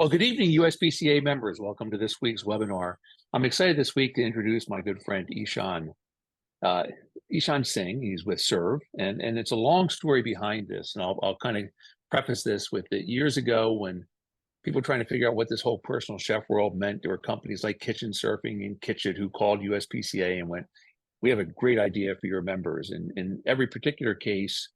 Well, good evening, USPCA members. Welcome to this week's webinar. I'm excited this week to introduce my good friend uh, Ishan Singh. He's with Srve, and it's a long story behind this. And I'll kind of preface this with that years ago when people were trying to figure out what this whole personal chef world meant, there were companies like Kitchen Surfing and Kitchen who called USPCA and went, "We have a great idea for your members." And in every particular case,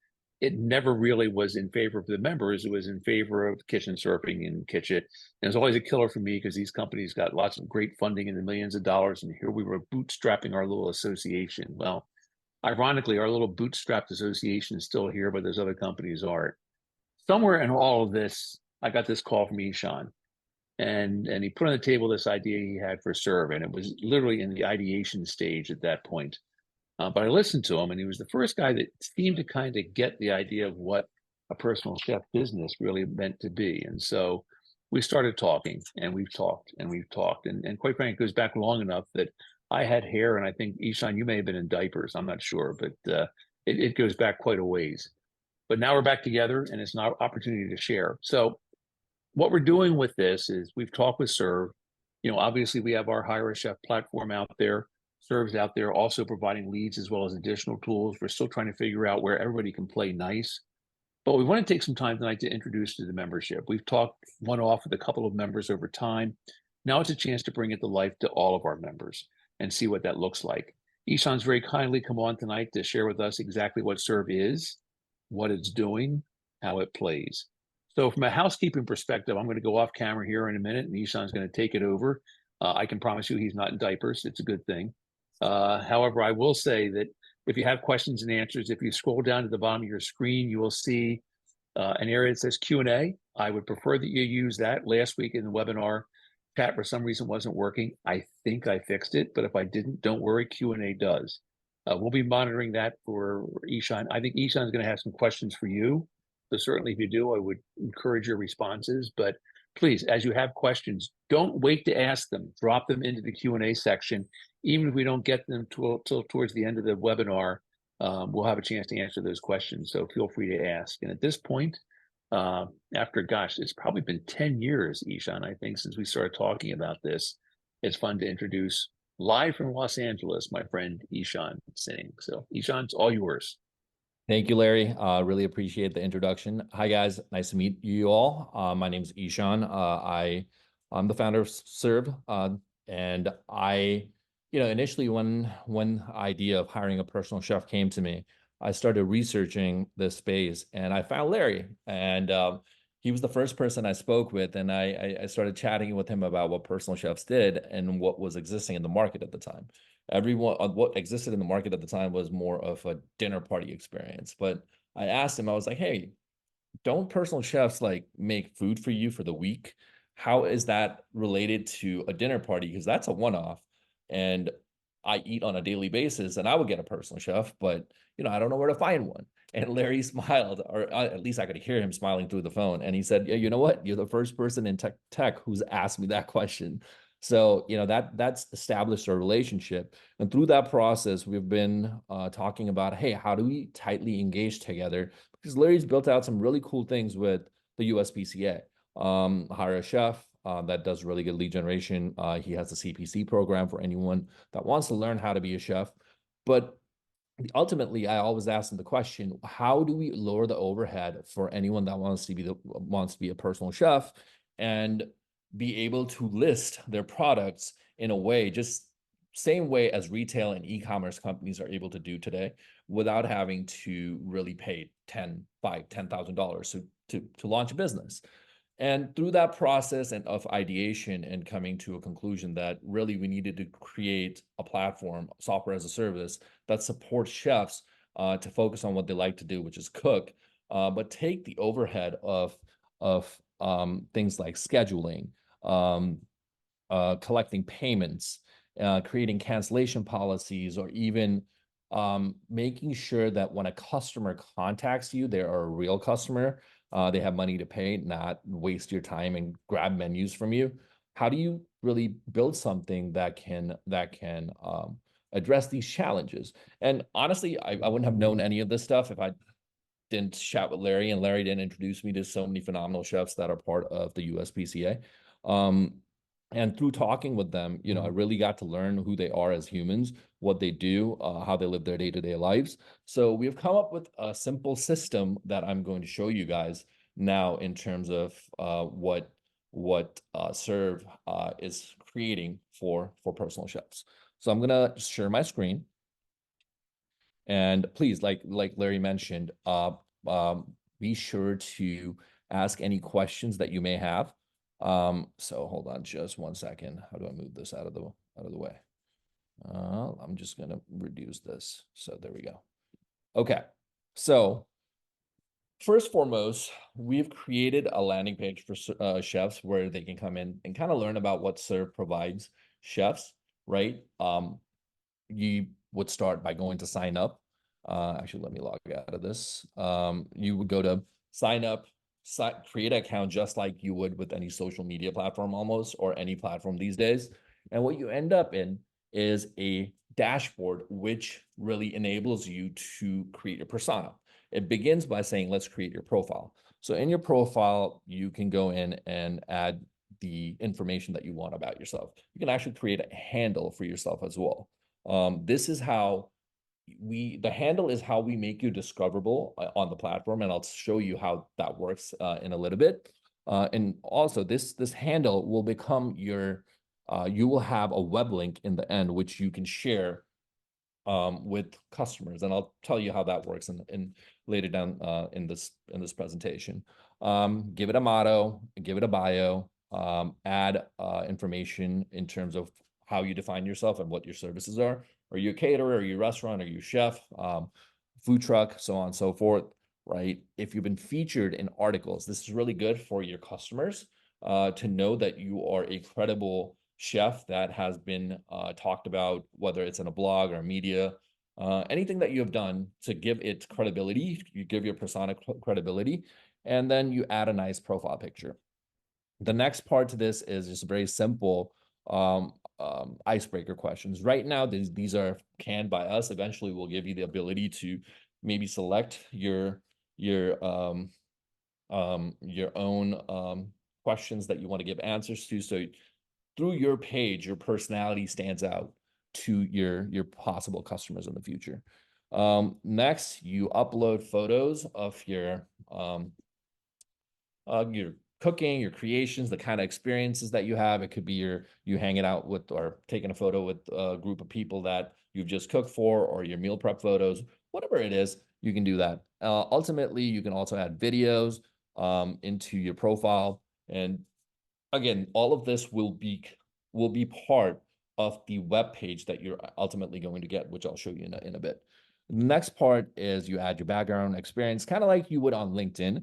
it never really was in favor of the members. It was in favor of Kitchen Surfing and Kitchen. And it was always a killer for me because these companies got lots of great funding in the millions of dollars. And here we were bootstrapping our little association. Well, ironically, our little bootstrapped association is still here, but those other companies aren't. Somewhere in all of this, I got this call from Ishan. And he put on the table this idea he had for Srve, and it was literally in the ideation stage at that point. But I listened to him, and he was the first guy that seemed to kind of get the idea of what a personal chef business really meant to be. And so we started talking, and we've talked, and we've talked. And quite frankly, it goes back long enough that I had hair, and I think, Ishan, you may have been in diapers. I'm not sure, but it goes back quite a ways. But now we're back together, and it's an opportunity to share. So what we're doing with this is we've talked with Srve. Obviously we have our Hire a Chef platform out there. Srve's out there also providing leads as well as additional tools. We're still trying to figure out where everybody can play nice. But we want to take some time tonight to introduce to the membership. We've talked one-off with a couple of members over time. Now it's a chance to bring it to life to all of our members and see what that looks like. Ishan's very kindly come on tonight to share with us exactly what Srve is, what it's doing, how it plays. So from a housekeeping perspective, I'm going to go off camera here in a minute, and Ishan's going to take it over. I can promise you he's not in diapers. It's a good thing. However, I will say that if you have questions and answers, if you scroll down to the bottom of your screen, you will see an area that says Q&A. I would prefer that you use that. Last week in the webinar, chat for some reason wasn't working. I think I fixed it, but if I didn't, don't worry, Q&A does. We'll be monitoring that for Ishan. I think Ishan's going to have some questions for you. So certainly if you do, I would encourage your responses. But please, as you have questions, don't wait to ask them. Drop them into the Q&A section. Even if we don't get them till towards the end of the webinar, we'll have a chance to answer those questions. So feel free to ask. And at this point, after, gosh, it's probably been 10 years, Ishan, I think, since we started talking about this. It's fun to introduce live from Los Angeles, my friend Ishan Singh. So Ishan, it's all yours. Thank you, Larry. Really appreciate the introduction. Hi, guys. Nice to meet you all. My name is Ishan. I'm the founder of Srve. And initially when idea of hiring a personal chef came to me, I started researching this space and I found Larry. And he was the first person I spoke with. And I started chatting with him about what personal chefs did and what was existing in the market at the time. What existed in the market at the time was more of a dinner party experience. But I asked him, I was like, hey, don't personal chefs like make food for you for the week? How is that related to a dinner party? Because that's a one-off. And I eat on a daily basis and I would get a personal chef, but I don't know where to find one. And Larry smiled, or at least I could hear him smiling through the phone. And he said, yeah, you know what? You're the first person in tech who's asked me that question. So, that's established a relationship. And through that process, we've been talking about, hey, how do we tightly engage together? Because Larry's built out some really cool things with the USPCA. Hire a chef that does really good lead generation. He has a CPC program for anyone that wants to learn how to be a chef. But ultimately, I always ask them the question, how do we lower the overhead for anyone that wants to be a personal chef and be able to list their products in a way, just same way as retail and e-commerce companies are able to do today, without having to really pay $10,000 to launch a business. And through that process and of ideation and coming to a conclusion that really we needed to create a platform, software as a service, that supports chefs to focus on what they like to do, which is cook, but take the overhead of things like scheduling, collecting payments, creating cancellation policies, or even making sure that when a customer contacts you, they are a real customer. They have money to pay, not waste your time and grab menus from you. How do you really build something that can address these challenges? And honestly, I wouldn't have known any of this stuff if I didn't chat with Larry, and Larry didn't introduce me to so many phenomenal chefs that are part of the USPCA. And through talking with them, you know, I really got to learn who they are as humans, what they do, how they live their day-to-day lives. So we've come up with a simple system that I'm going to show you guys now in terms of what Srve is creating for personal chefs. So I'm gonna share my screen, and please, like Larry mentioned, be sure to ask any questions that you may have. So hold on just one second. How do I move this out of the way? I'm just gonna reduce this. So there we go. Okay. So first foremost, we've created a landing page for chefs where they can come in and kind of learn about what Srve provides chefs, right? You would start by going to sign up. Actually, let me log out of this. You would go to sign up, create an account just like you would with any social media platform almost, or any platform these days. And what you end up in is a dashboard, which really enables you to create your persona. It begins by saying, let's create your profile. So in your profile, you can go in and add the information that you want about yourself. You can actually create a handle for yourself as well. This is how the handle is how we make you discoverable on the platform, and I'll show you how that works in a little bit. And also this handle will become your, you will have a web link in the end, which you can share with customers, and I'll tell you how that works in later down in this presentation. Give it a motto, give it a bio, add information in terms of how you define yourself and what your services are. Are you a caterer? Are you a restaurant? Are you a chef? Food truck, so on and so forth, right? If you've been featured in articles, this is really good for your customers to know that you are a credible chef that has been talked about, whether it's in a blog or media, anything that you have done to give it credibility. You give your persona credibility, and then you add a nice profile picture. The next part to this is just very simple icebreaker questions. Right now, these are canned by us. Eventually, we'll give you the ability to maybe select your own questions that you want to give answers to. So through your page, your personality stands out to your possible customers in the future. Next, you upload photos of your cooking, your creations, the kind of experiences that you have. It could be you hanging out with or taking a photo with a group of people that you've just cooked for, or your meal prep photos, whatever it is, you can do that. Ultimately, you can also add videos into your profile. And again, all of this will be part of the web page that you're ultimately going to get, which I'll show you in a bit. The next part is you add your background experience, kind of like you would on LinkedIn.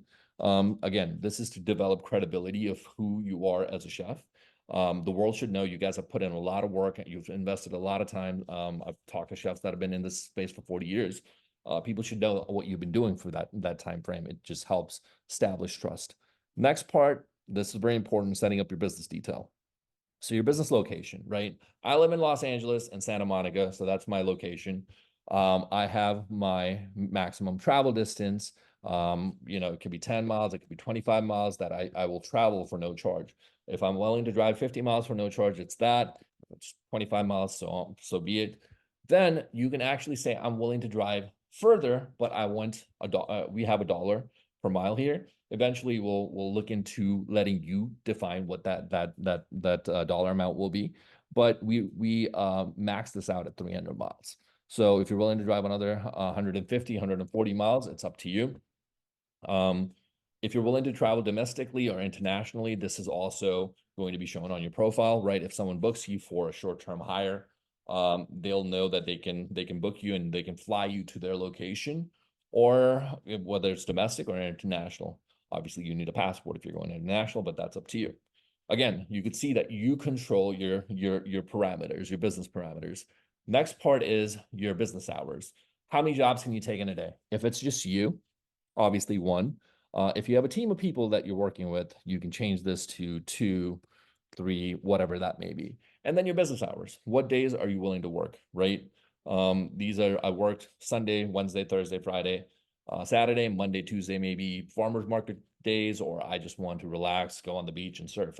Again, this is to develop credibility of who you are as a chef. The world should know you guys have put in a lot of work. You've invested a lot of time. I've talked to chefs that have been in this space for 40 years. People should know what you've been doing for that time frame. It just helps establish trust. Next part, this is very important, setting up your business detail. So your business location, right? I live in Los Angeles and Santa Monica, so that's my location. I have my maximum travel distance. It could be 10 miles, it could be 25 miles that I will travel for no charge. If I'm willing to drive 50 miles for no charge, it's that. If it's 25 miles, so be it. Then you can actually say, I'm willing to drive further, but I want we have $1 per mile here. Eventually, we'll look into letting you define what that dollar amount will be. But we max this out at 300 miles. So if you're willing to drive another 150, 140 miles, it's up to you. If you're willing to travel domestically or internationally, this is also going to be shown on your profile, right? If someone books you for a short-term hire, they'll know that they can book you and they can fly you to their location, or whether it's domestic or international. Obviously, you need a passport if you're going international, but that's up to you. Again, you could see that you control your parameters, your business parameters. Next part is your business hours. How many jobs can you take in a day? If it's just you, obviously one. If you have a team of people that you're working with, you can change this to 2, 3, whatever that may be. And then your business hours. What days are you willing to work, right? These are, I worked Sunday, Wednesday, Thursday, Friday. Saturday, Monday, Tuesday, maybe farmers market days, or I just want to relax, go on the beach and surf.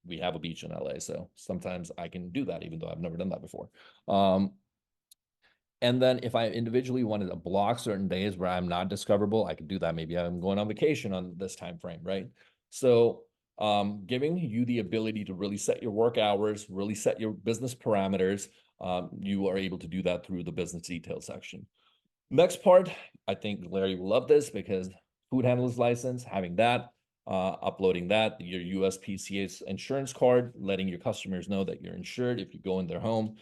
We have a beach in LA, so sometimes I can do that, even though I've never done that before. And then if I individually wanted to block certain days where I'm not discoverable, I could do that. Maybe I'm going on vacation on this time frame, right? So giving you the ability to really set your work hours, really set your business parameters, you are able to do that through the business details section. Next part, I think Larry will love this because food handler's license, having that, uploading that, your USPCA insurance card, letting your customers know that you're insured if you go in their home.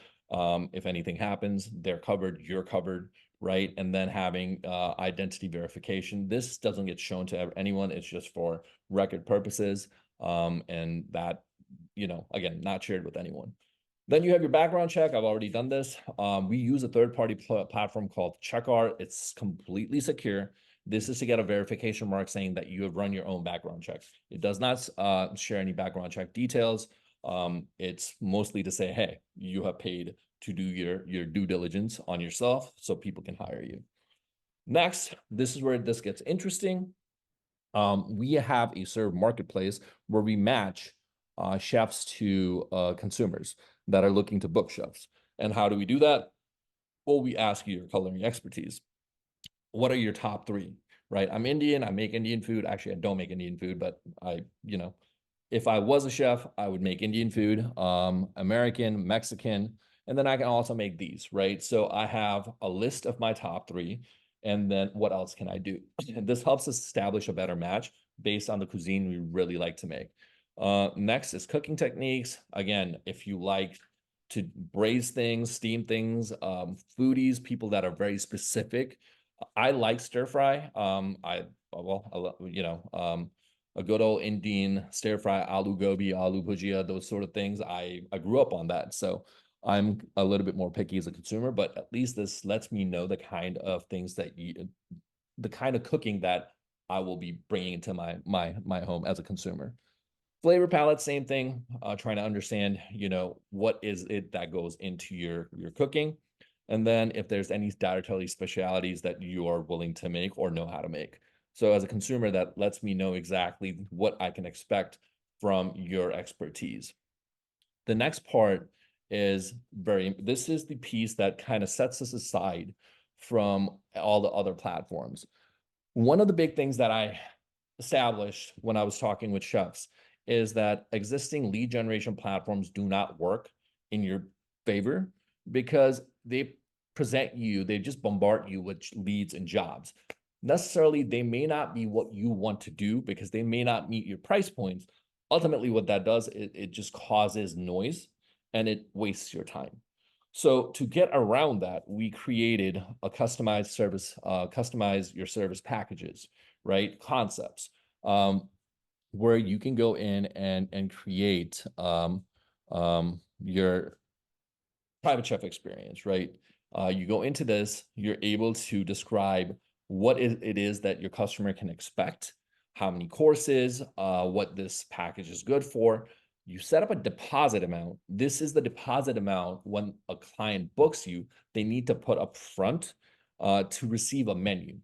If anything happens, they're covered, you're covered, right? And then having identity verification. This doesn't get shown to anyone. It's just for record purposes. And that, again, not shared with anyone. Then you have your background check. I've already done this. We use a third-party platform called CheckR. It's completely secure. This is to get a verification mark saying that you have run your own background check. It does not share any background check details. It's mostly to say, hey, you have paid to do your due diligence on yourself so people can hire you. Next, this is where this gets interesting. We have a Srve marketplace where we match chefs to consumers that are looking to book chefs. And how do we do that? Well, we ask you your culinary expertise. What are your top three, right? I'm Indian, I make Indian food. Actually, I don't make Indian food, but if I was a chef, I would make Indian food, American, Mexican, and then I can also make these, right? So I have a list of my top three, and then what else can I do? And this helps us establish a better match based on the cuisine we really like to make. Next is cooking techniques. Again, if you like to braise things, steam things, foodies, people that are very specific. I like stir fry. A good old Indian stir fry, aloo gobi, aloo bhujia, those sort of things. I grew up on that, so I'm a little bit more picky as a consumer. But at least this lets me know the kind of things the kind of cooking that I will be bringing into my home as a consumer. Flavor palette, same thing. Trying to understand, what is it that goes into your cooking, and then if there's any dietary specialities that you are willing to make or know how to make. So as a consumer, that lets me know exactly what I can expect from your expertise. The next part is this is the piece that kind of sets us aside from all the other platforms. One of the big things that I established when I was talking with chefs is that existing lead generation platforms do not work in your favor because they just bombard you with leads and jobs. Necessarily, they may not be what you want to do because they may not meet your price points. Ultimately, what that does, it just causes noise and it wastes your time. So to get around that, we created a customized service, customize your service packages, right? Concepts, where you can go in and create your private chef experience, right? You go into this, you're able to describe what it is that your customer can expect, how many courses, what this package is good for. You set up a deposit amount. This is the deposit amount when a client books you, they need to put up front to receive a menu.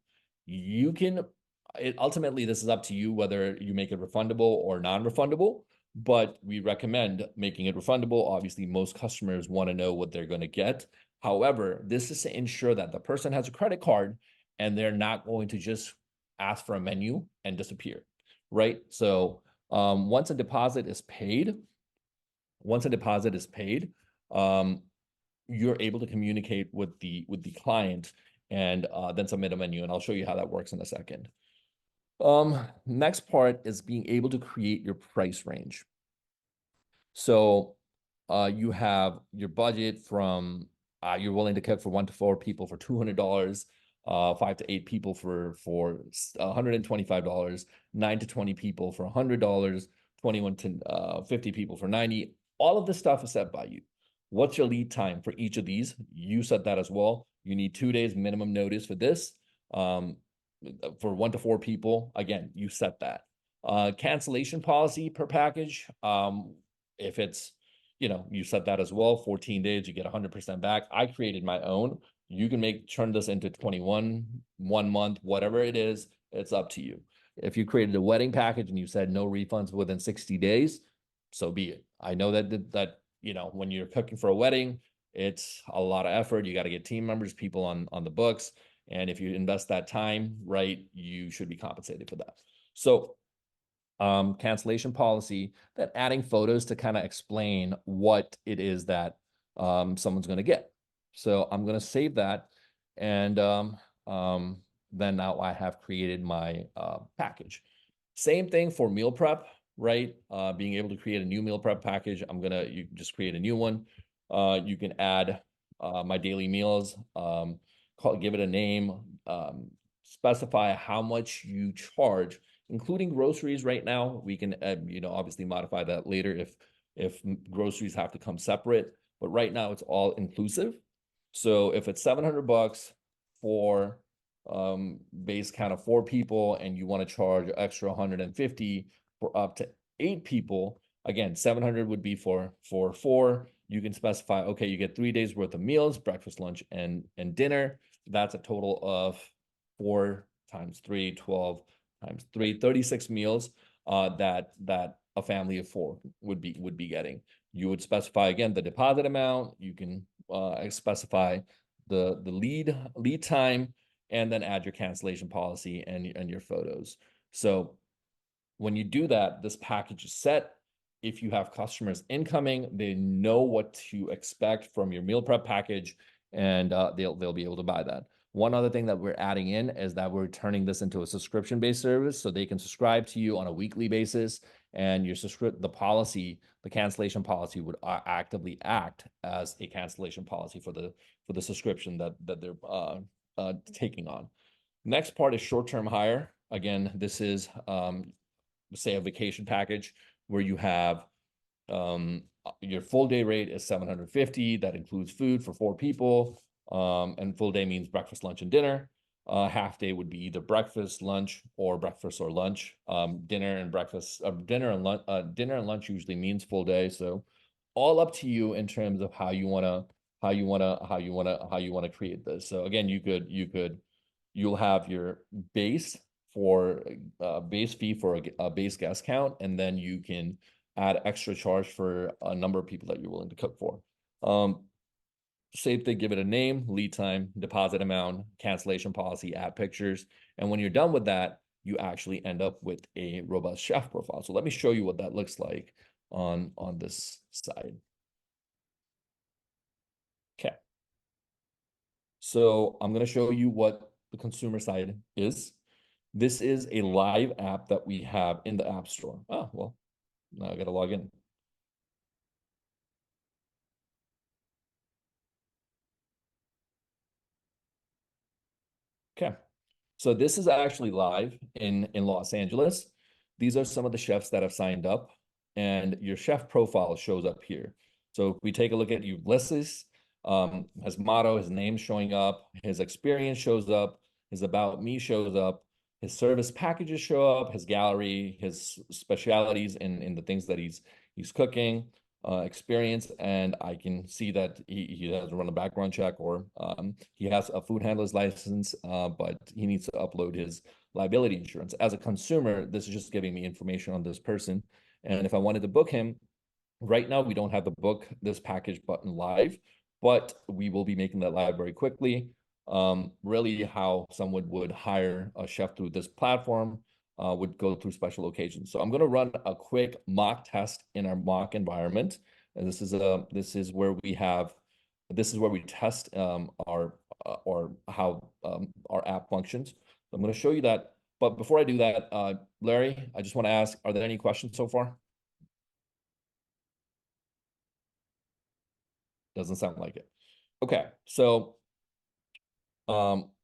Ultimately, this is up to you whether you make it refundable or non-refundable, but we recommend making it refundable. Obviously, most customers want to know what they're going to get. However, this is to ensure that the person has a credit card and they're not going to just ask for a menu and disappear, right? So once a deposit is paid, you're able to communicate with the client and then submit a menu. And I'll show you how that works in a second. Next part is being able to create your price range. So you have your budget from you're willing to cook for 1 to 4 people for $200, 5 to 8 people for $125, 9 to 20 people for $100, 21 to 50 people for $90. All of this stuff is set by you. What's your lead time for each of these? You set that as well. You need 2 days minimum notice for this. For 1 to 4 people, again, you set that. Cancellation policy per package. If it's, you set that as well, 14 days, you get 100% back. I created my own You can turn this into 21, 1 month, whatever it is, it's up to you. If you created a wedding package and you said no refunds within 60 days, so be it. I know that when you're cooking for a wedding, it's a lot of effort. You got to get team members, people on the books. And if you invest that time, right, you should be compensated for that. So cancellation policy, that adding photos to kind of explain what it is that someone's going to get. So I'm going to save that. And then now I have created my package. Same thing for meal prep, right? Being able to create a new meal prep package. You just create a new one. You can add my daily meals, give it a name, specify how much you charge, including groceries. Right now, we can obviously modify that later if groceries have to come separate. But right now, it's all inclusive. So if it's $700 for base count of 4 people, and you want to charge extra 150 for up to 8 people, again, 700 would be for 4. You can specify, okay, you get 3 days worth of meals, breakfast, lunch, and dinner. That's a total of 4 times 3, 12 times 3, 36 meals that a family of 4 would be getting. You would specify again the deposit amount. You can specify the lead time, and then add your cancellation policy and your photos. So when you do that, this package is set. If you have customers incoming, they know what to expect from your meal prep package, and they'll be able to buy that. One other thing that we're adding in is that we're turning this into a subscription-based service, so they can subscribe to you on a weekly basis, and the cancellation policy would actively act as a cancellation policy for the subscription that they're taking on. Next part is short-term hire. Again, this is say a vacation package where you have your full day rate is $750. That includes food for 4 people. And full day means breakfast, lunch, and dinner. Half day would be either breakfast, lunch, or breakfast or lunch. Dinner and lunch usually means full day. So all up to you in terms of how you wanna create this. So again, you'll have your base fee for a base guest count, and then you can add extra charge for a number of people that you're willing to cook for. Say they give it a name, lead time, deposit amount, cancellation policy, add pictures. And when you're done with that, you actually end up with a robust chef profile. So let me show you what that looks like on this side. Okay. So I'm going to show you what the consumer side is. This is a live app that we have in the App Store. Oh, well, now I got to log in. Okay. So this is actually live in Los Angeles. These are some of the chefs that have signed up, and your chef profile shows up here. So if we take a look at Ulysses, his motto, his name showing up, his experience shows up, his about me shows up, his service packages show up, his gallery, his specialities in the things that he's cooking, experience, and I can see that he has to run a background check, or he has a food handler's license, but he needs to upload his liability insurance. As a consumer, this is just giving me information on this person. And if I wanted to book him, right now we don't have the book this package button live, but we will be making that live very quickly. Really how someone would hire a chef through this platform would go through special occasions. So I'm going to run a quick mock test in our mock environment. And this is where we test how our app functions. So I'm going to show you that. But before I do that, Larry, I just want to ask, are there any questions so far? Doesn't sound like it. Okay, so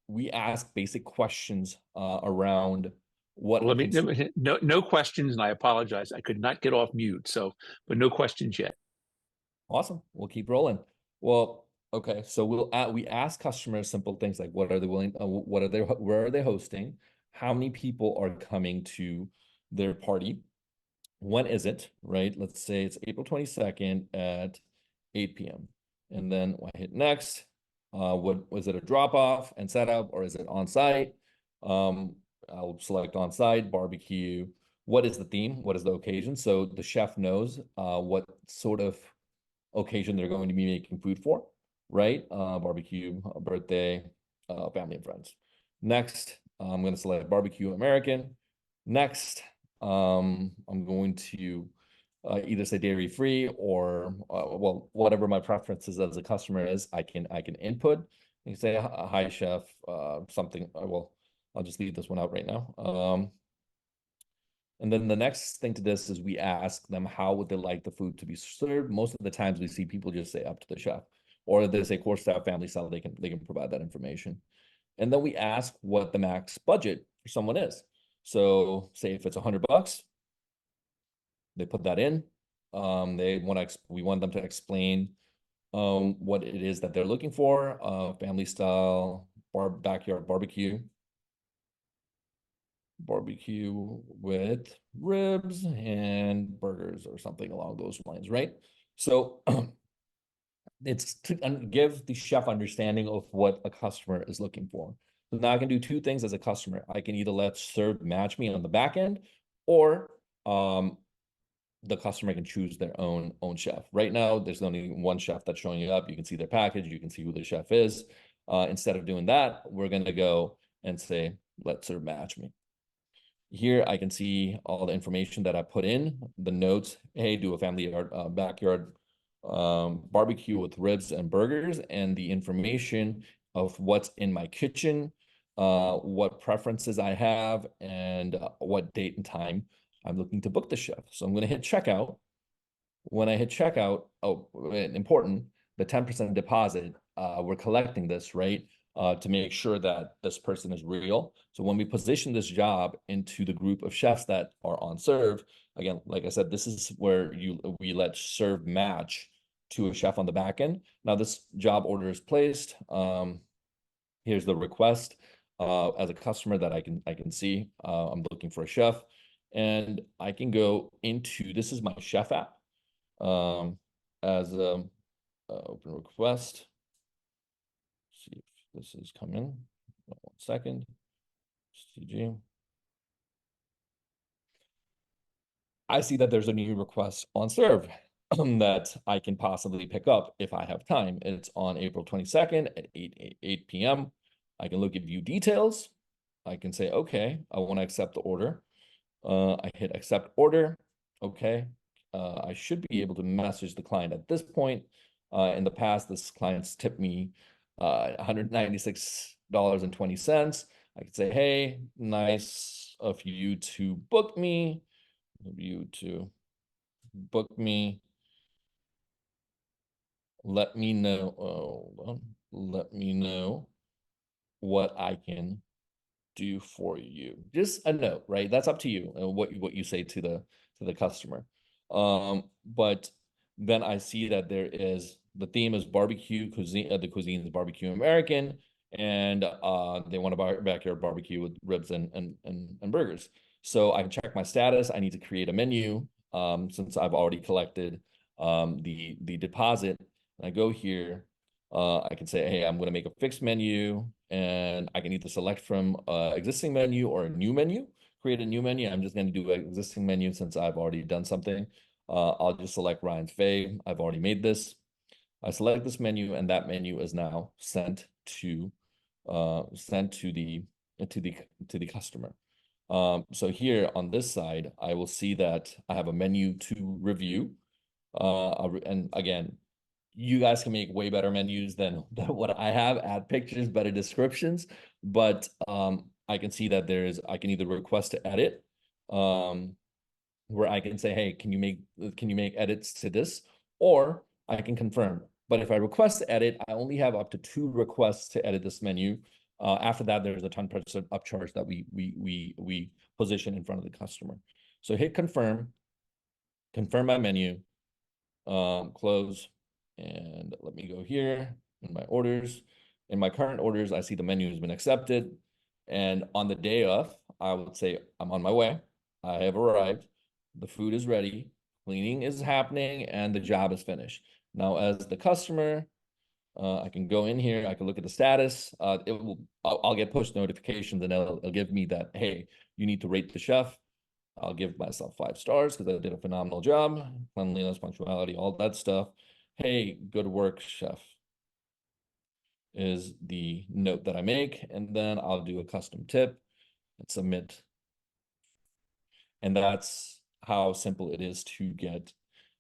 we ask basic questions around what. Well, no questions, and I apologize. I could not get off mute, but no questions yet. Awesome. We'll keep rolling. Well, okay. So we ask customers simple things like, what are they willing? Where are they hosting? How many people are coming to their party? When is it? Right. Let's say it's April 22nd at 8 p.m. And then I hit next. What was it, a drop off and setup, or is it on site? I'll select on site barbecue. What is the theme? What is the occasion? So the chef knows what sort of occasion they're going to be making food for, right? Barbecue, birthday, family and friends. Next, I'm going to select barbecue American. Next, I'm going to either say dairy free or well, whatever my preferences as a customer is, I can input. You can say hi chef, something. Well, I'll just leave this one out right now. And then the next thing to this is we ask them how would they like the food to be served. Most of the times we see people just say up to the chef, or they say core staff, family style. They can provide that information. And then we ask what the max budget for someone is. So say if it's $100, they put that in. We want them to explain what it is that they're looking for. Family style, backyard barbecue with ribs and burgers or something along those lines, right? So it's to give the chef understanding of what a customer is looking for. So now I can do two things as a customer. I can either let Serve match me on the back end, or the customer can choose their own chef. Right now, there's only one chef that's showing up. You can see their package. You can see who the chef is. Instead of doing that, we're going to go and say, let Serve match me. Here I can see all the information that I put in, the notes. Hey, do a family yard, backyard barbecue with ribs and burgers, and the information of what's in my kitchen, what preferences I have, and what date and time I'm looking to book the chef. So I'm going to hit checkout. When I hit checkout, oh, important, the 10% deposit, we're collecting this, right? To make sure that this person is real. So when we position this job into the group of chefs that are on Serve, again, like I said, this is where we let Serve match to a chef on the back end. Now this job order is placed. Here's the request as a customer that I can see. I'm looking for a chef, and I can go into, this is my chef app, as a open request. See if this is coming. 1 second. CG. I see that there's a new request on Serve that I can possibly pick up if I have time. It's on April 22nd at 8 p.m. I can look at view details. I can say, okay, I want to accept the order. I hit accept order. Okay. I should be able to message the client at this point. In the past, this client's tipped me $196.20. I could say, hey, nice of you to book me. Let me know. Let me know what I can do for you. Just a note, right? That's up to you and what you say to the customer. But then I see that there is, the theme is barbecue cuisine. The cuisine is barbecue American, and they want a backyard barbecue with ribs and burgers. So I can check my status. I need to create a menu since I've already collected the deposit. I go here. I can say, hey, I'm going to make a fixed menu, and I can either select from existing menu or a new menu, create a new menu. I'm just going to do an existing menu since I've already done something. I'll just select Ryan's Faye. I've already made this. I select this menu, and that menu is now sent to the customer. So here on this side, I will see that I have a menu to review. And again, you guys can make way better menus than what I have, add pictures, better descriptions, but I can see that I can either request to edit, where I can say, hey, can you make edits to this, or I can confirm. But if I request to edit, I only have up to 2 requests to edit this menu. After that, there's a 10% upcharge that we position in front of the customer. So hit confirm my menu, close, and let me go here in my orders. In my current orders, I see the menu has been accepted. And on the day of, I would say I'm on my way. I have arrived. The food is ready. Cleaning is happening, and the job is finished. Now, as the customer, I can go in here, I can look at the status. I'll get push notifications, and it'll give me that, hey, you need to rate the chef. I'll give myself 5 stars because I did a phenomenal job. Cleanliness, punctuality, all that stuff. Hey, good work, chef, is the note that I make. And then I'll do a custom tip and submit. And that's how simple it is to get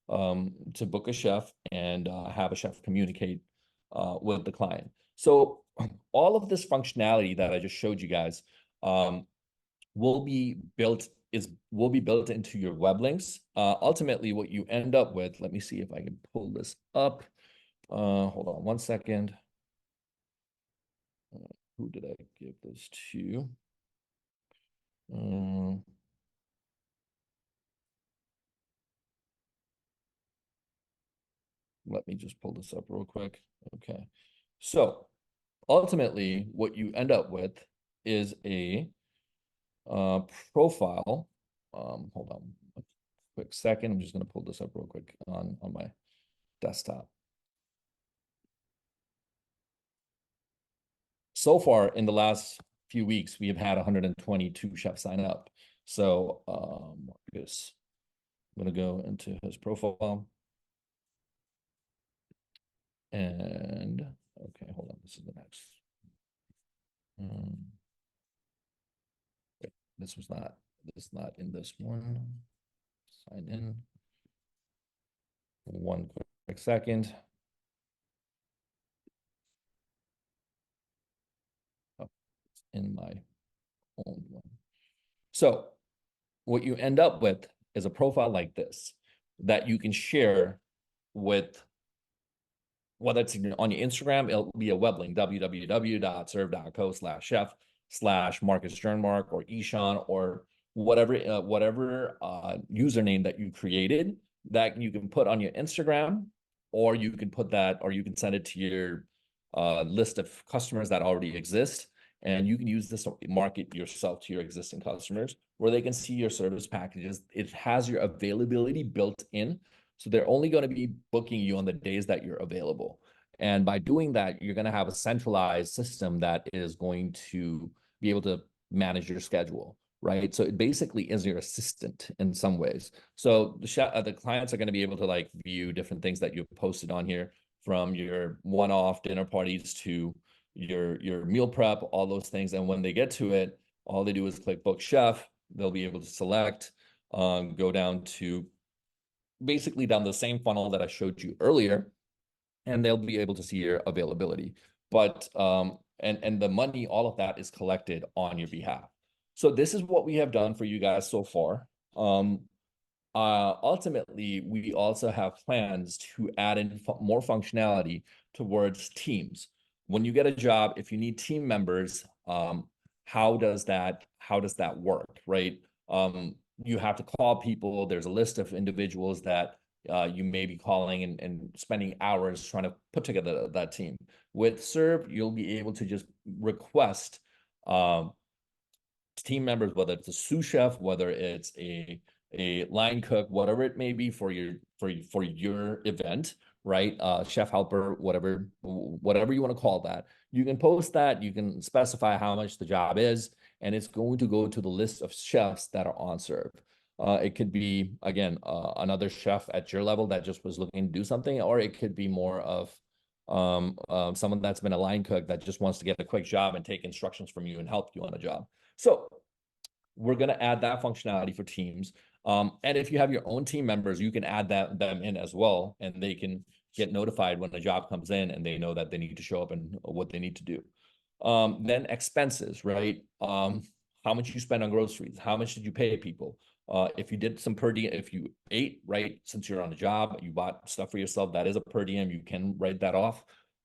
to book a chef and have a chef communicate with the client. So all of this functionality that I just showed you guys will be built into your web links. Ultimately, what you end up with, let me see if I can pull this up. Hold on one second. Who did I give this to? Let me just pull this up real quick. Okay. So ultimately, what you end up with is a profile. Hold on a quick second. I'm just going to pull this up real quick on my desktop. So far in the last few weeks, we have had 122 chefs sign up. So Marcus, I'm going to go into his profile. And okay, hold on. This is the next. This is not in this one. Sign in. One quick second. Oh, it's in my own one. So what you end up with is a profile like this that you can share with, whether it's on your Instagram, it'll be a web link, www.srve.co/chef/Marcus Jernmark or Ishan or whatever username that you created that you can put on your Instagram, or you can put that, or you can send it to your list of customers that already exist. And you can use this to market yourself to your existing customers where they can see your service packages. It has your availability built in. So they're only going to be booking you on the days that you're available. And by doing that, you're going to have a centralized system that is going to be able to manage your schedule, right? So it basically is your assistant in some ways. So the clients are going to be able to like view different things that you've posted on here, from your one-off dinner parties to your meal prep, all those things. And when they get to it, all they do is click book chef. They'll be able to select, go down to basically down the same funnel that I showed you earlier, and they'll be able to see your availability. But and the money, all of that is collected on your behalf. So this is what we have done for you guys so far. Ultimately, we also have plans to add in more functionality towards teams. When you get a job, if you need team members, how does that work, right? You have to call people. There's a list of individuals that you may be calling and spending hours trying to put together that team. With Srve, you'll be able to just request team members, whether it's a sous chef, whether it's a line cook, whatever it may be for your event, right? Chef helper, whatever you want to call that. You can post that, you can specify how much the job is, and it's going to go to the list of chefs that are on Srve. It could be, again, another chef at your level that just was looking to do something, or it could be more of someone that's been a line cook that just wants to get a quick job and take instructions from you and help you on a job. So we're going to add that functionality for teams. And if you have your own team members, you can add them in as well, and they can get notified when a job comes in and they know that they need to show up and what they need to do. Then expenses, right? How much you spend on groceries, how much did you pay people? If you did some per diem, if you ate, right, since you're on a job, you bought stuff for yourself, that is a per diem, you can write that off.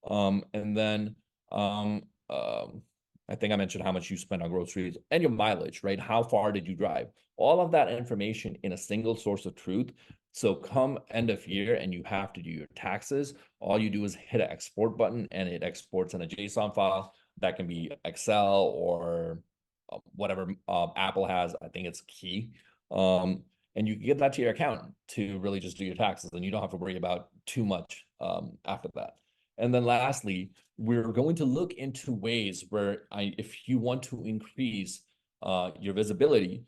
And then I think I mentioned how much you spend on groceries and your mileage, right? How far did you drive? All of that information in a single source of truth. So come end of year and you have to do your taxes, all you do is hit an export button and it exports in a JSON file. That can be Excel or whatever Apple has. I think it's Key. And you can get that to your accountant to really just do your taxes, and you don't have to worry about too much after that. And then lastly, we're going to look into ways where if you want to increase your visibility,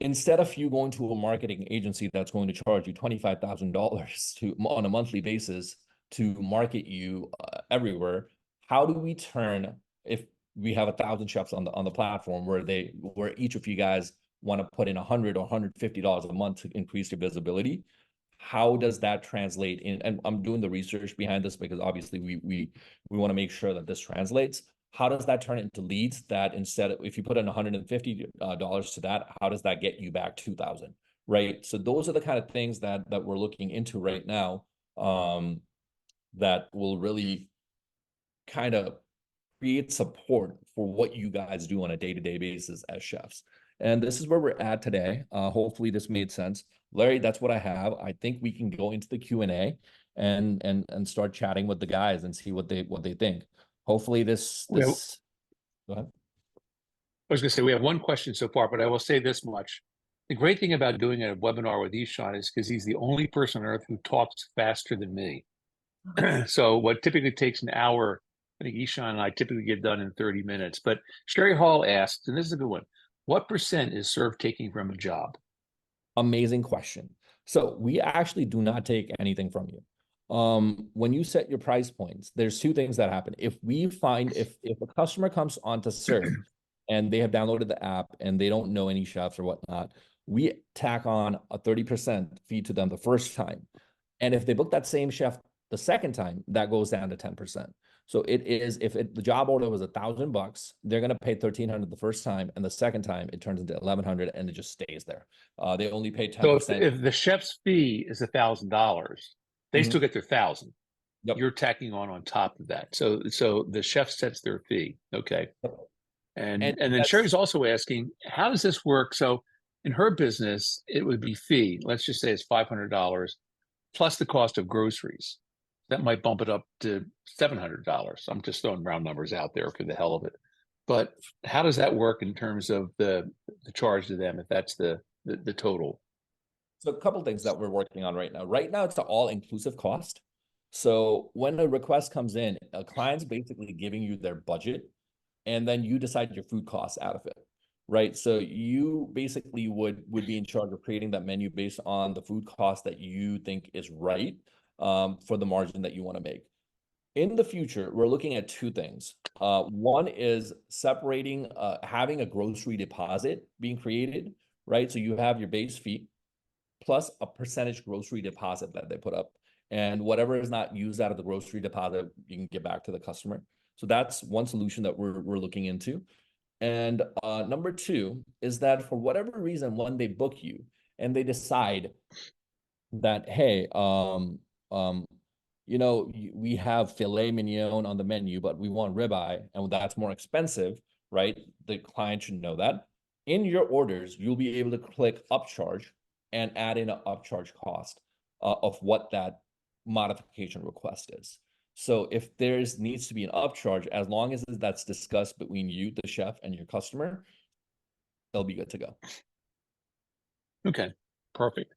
instead of you going to a marketing agency that's going to charge you $25,000 on a monthly basis to market you everywhere, how do we turn, if we have 1,000 chefs on the platform where each of you guys want to put in $100 or $150 a month to increase your visibility? How does that translate in? And I'm doing the research behind this because obviously we want to make sure that this translates. How does that turn into leads that instead of, if you put in $150 to that, how does that get you back 2,000, right? So those are the kind of things that we're looking into right now, that will really kind of create support for what you guys do on a day-to-day basis as chefs. And this is where we're at today. Hopefully this made sense. Larry, that's what I have. I think we can go into the Q&A and start chatting with the guys and see what they think. Hopefully this go ahead. I was going to say we have one question so far, but I will say this much. The great thing about doing a webinar with Ishan is because he's the only person on earth who talks faster than me. So what typically takes an hour, I think Ishan and I typically get done in 30 minutes. But Sherry Hall asks, and this is a good one, what percent is Srve taking from a job? Amazing question. So we actually do not take anything from you. When you set your price points, there's two things that happen. If we find, if a customer comes onto Srve and they have downloaded the app and they don't know any chefs or whatnot, we tack on a 30% fee to them the first time. And if they book that same chef the second time, that goes down to 10%. So it is, if the job order was $1,000, they're going to pay $1,300 the first time, and the second time it turns into $1,100, and it just stays there. They only pay 10%. So if the chef's fee is $1,000, they still get their 1,000. Yep. You're tacking on top of that. So the chef sets their fee. Okay. Yep. And then Sherry's also asking, how does this work? So in her business, it would be fee. Let's just say it's $500 plus the cost of groceries. That might bump it up to $700. I'm just throwing round numbers out there for the hell of it. But how does that work in terms of the charge to them if that's the total? So a couple things that we're working on right now. Right now, it's an all-inclusive cost. So when a request comes in, a client's basically giving you their budget, and then you decide your food costs out of it, right? So you basically would be in charge of creating that menu based on the food cost that you think is right, for the margin that you want to make. In the future, we're looking at two things. One is separating, having a grocery deposit being created, right? So you have your base fee plus a percentage grocery deposit that they put up. And whatever is not used out of the grocery deposit, you can get back to the customer. So that's one solution that we're looking into. And number two is that for whatever reason, when they book you and they decide that, hey, you know, we have filet mignon on the menu, but we want ribeye, and that's more expensive, right? The client should know that. In your orders, you'll be able to click upcharge and add in an upcharge cost of what that modification request is. So if needs to be an upcharge, as long as that's discussed between you, the chef, and your customer, they'll be good to go. Okay, perfect.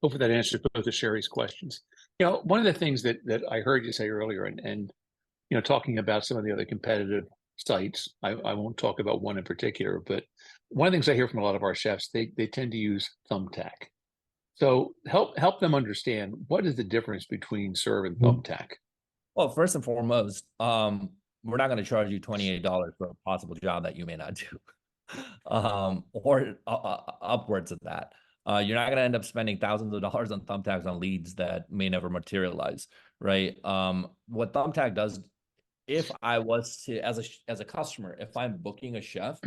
Hopefully that answers both of Sherry's questions. You know, one of the things that I heard you say earlier, and you know, talking about some of the other competitive sites, I won't talk about one in particular, but one of the things I hear from a lot of our chefs, they tend to use Thumbtack. So help them understand, what is the difference between Srve and Thumbtack? Well, first and foremost, we're not going to charge you $28 for a possible job that you may not do, or upwards of that. You're not going to end up spending thousands of dollars on Thumbtacks on leads that may never materialize, right? What Thumbtack does, if I was to, as a customer, if I'm booking a chef,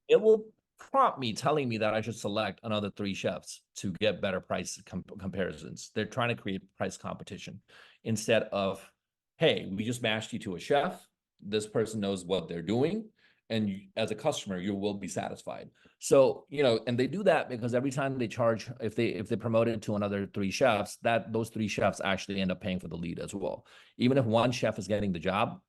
it will prompt me telling me that I should select another 3 chefs to get better price comparisons. They're trying to create price competition instead of, hey, we just matched you to a chef. This person knows what they're doing. And you, as a customer, you will be satisfied. So, you know, and they do that because every time they charge, if they promote it to another 3 chefs, those 3 chefs actually end up paying for the lead as well. Even if one chef is getting the job,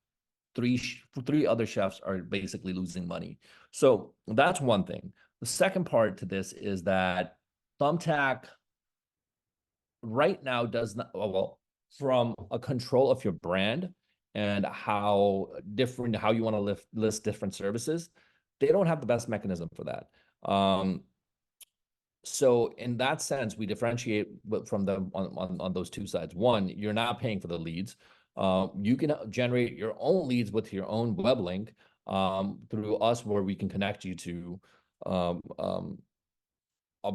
three other chefs are basically losing money. So that's one thing. The second part to this is that Thumbtack right now does not, well, from a control of your brand and how you want to list different services, they don't have the best mechanism for that. So in that sense, we differentiate from them on those two sides. One, you're not paying for the leads. You can generate your own leads with your own web link through us, where we can connect you to a, a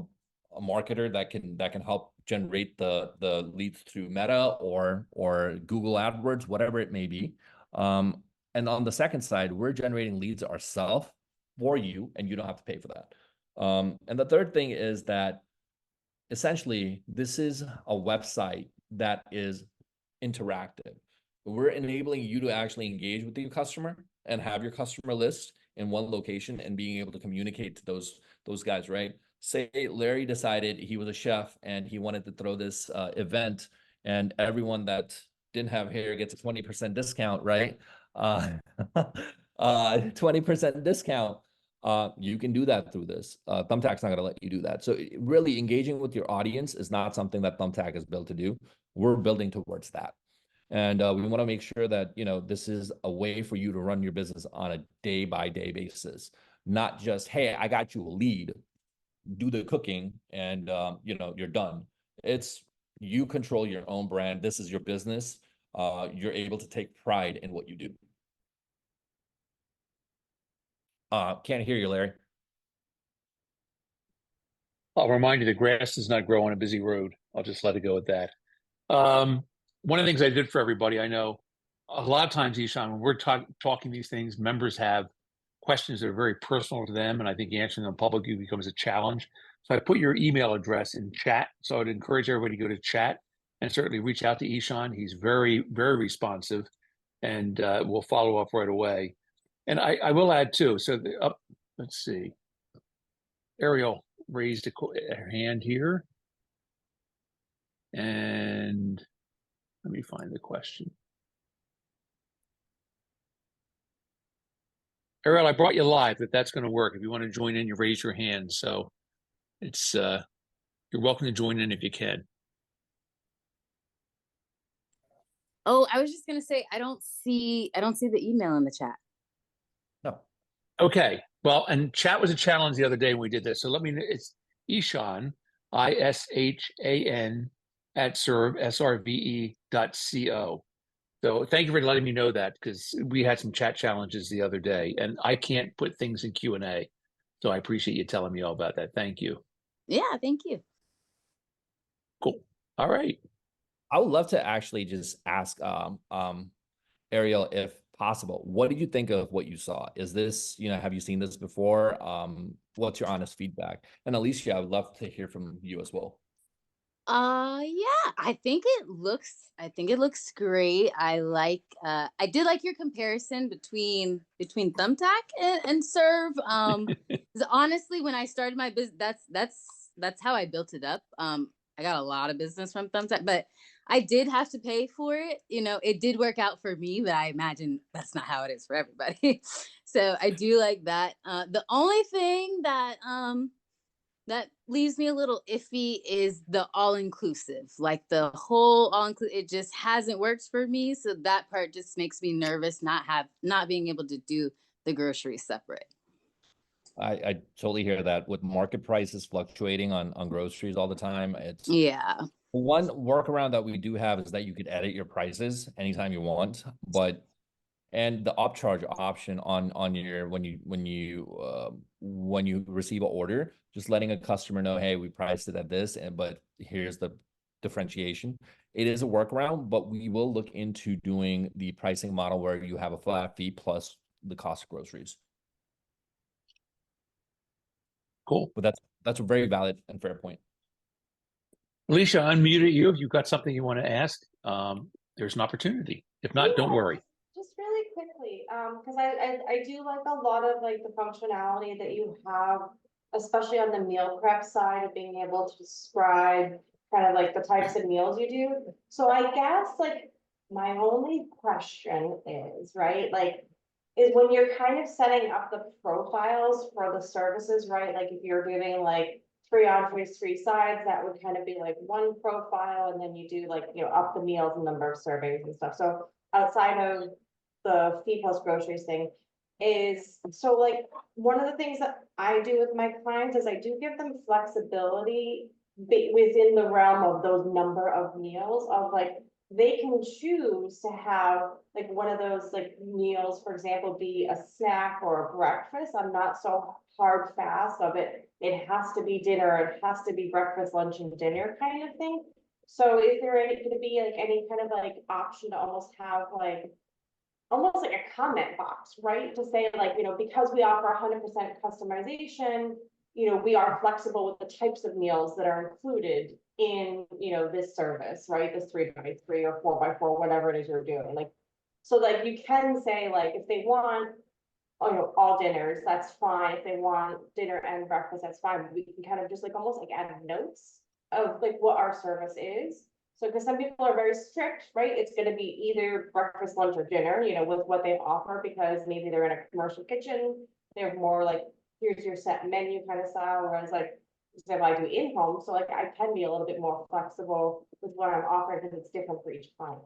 marketer that can help generate the leads through Meta or Google AdWords, whatever it may be. And on the second side, we're generating leads ourselves for you, and you don't have to pay for that. And the third thing is that essentially this is a website that is interactive. We're enabling you to actually engage with your customer and have your customer list in one location and being able to communicate to those guys, right? Say Larry decided he was a chef and he wanted to throw this event, and everyone that didn't have hair gets a 20% discount, right? 20% discount. You can do that through this. Thumbtack's not going to let you do that. So really engaging with your audience is not something that Thumbtack is built to do. We're building towards that. And we want to make sure that, this is a way for you to run your business on a day-by-day basis, not just, hey, I got you a lead, do the cooking, and, you're done. It's you control your own brand. This is your business. You're able to take pride in what you do. Can't hear you, Larry. I'll remind you, the grass does not grow on a busy road. I'll just let it go at that. One of the things I did for everybody, I know a lot of times, Ishan, when we're talking these things, members have questions that are very personal to them, and I think answering them publicly becomes a challenge. So I put your email address in chat. So I'd encourage everybody to go to chat and certainly reach out to Ishan. He's very, very responsive, and we'll follow up right away. And I will add too. So let's see. Ariel raised a hand here. And let me find the question. Ariel, I brought you live, if that's going to work. If you want to join in, you raise your hand. So it's you're welcome to join in if you can. Oh, I was just gonna say I don't see the email in the chat. No. Okay. Well, and chat was a challenge the other day when we did this. So it's Ishan, ISHAN at Srve, SRVE.co. So thank you for letting me know that, because we had some chat challenges the other day and I can't put things in Q&A. So I appreciate you telling me all about that. Thank you. Yeah, thank you. Cool. All right. I would love to actually just ask Ariel, if possible, what did you think of what you saw? Is this, have you seen this before? What's your honest feedback? And Alicia, I would love to hear from you as well. Yeah, I think it looks great. I did like your comparison between Thumbtack and Srve. 'Cause honestly, when I started my business, that's how I built it up. I got a lot of business from Thumbtack, but I did have to pay for it. It did work out for me, but I imagine that's not how it is for everybody. So I do like that. The only thing that leaves me a little iffy is the all-inclusive, like the whole all-inclusive. It just hasn't worked for me. So that part just makes me nervous, not being able to do the groceries separate. I totally hear that. With market prices fluctuating on groceries all the time, it's one workaround that we do have is that you could edit your prices anytime you want, and the upcharge option on your when you receive an order, just letting a customer know, hey, we priced it at this, but here's the differentiation. It is a workaround, but we will look into doing the pricing model where you have a flat fee plus the cost of groceries. Cool. But that's a very valid and fair point. Alicia, unmuted you. If you've got something you want to ask, there's an opportunity. If not, don't worry. Just really quickly, because I do like a lot of the functionality that you have, especially on the meal prep side of being able to describe kind of the types of meals you do. So I guess my only question is, right, is when you're kind of setting up the profiles for the services, right? Like if you're doing 3 entrees, 3 sides, that would kind of be like one profile, and then you do like, up the meals and number of servings and stuff. So outside of the fee plus groceries thing is, so like, one of the things that I do with my clients is I do give them flexibility within the realm of those number of meals of like, they can choose to have like one of those like meals, for example, be a snack or a breakfast. I'm not so hard fast of it. It has to be dinner, it has to be breakfast, lunch, and dinner kind of thing. So is there any, could it be like any kind of like option to almost have like almost like a comment box, right? To say like, because we offer 100% customization, we are flexible with the types of meals that are included in, this service, right? This 3x3 or 4x4, whatever it is you're doing. Like, so like you can say like, if they want, all dinners, that's fine. If they want dinner and breakfast, that's fine. We can kind of just like almost like add notes of like what our service is. So, because some people are very strict, right? It's gonna be either breakfast, lunch, or dinner, with what they offer, because maybe they're in a commercial kitchen. They're more like, here's your set menu kind of style, whereas like, if I do in-home, so like I can be a little bit more flexible with what I'm offering because it's different for each client.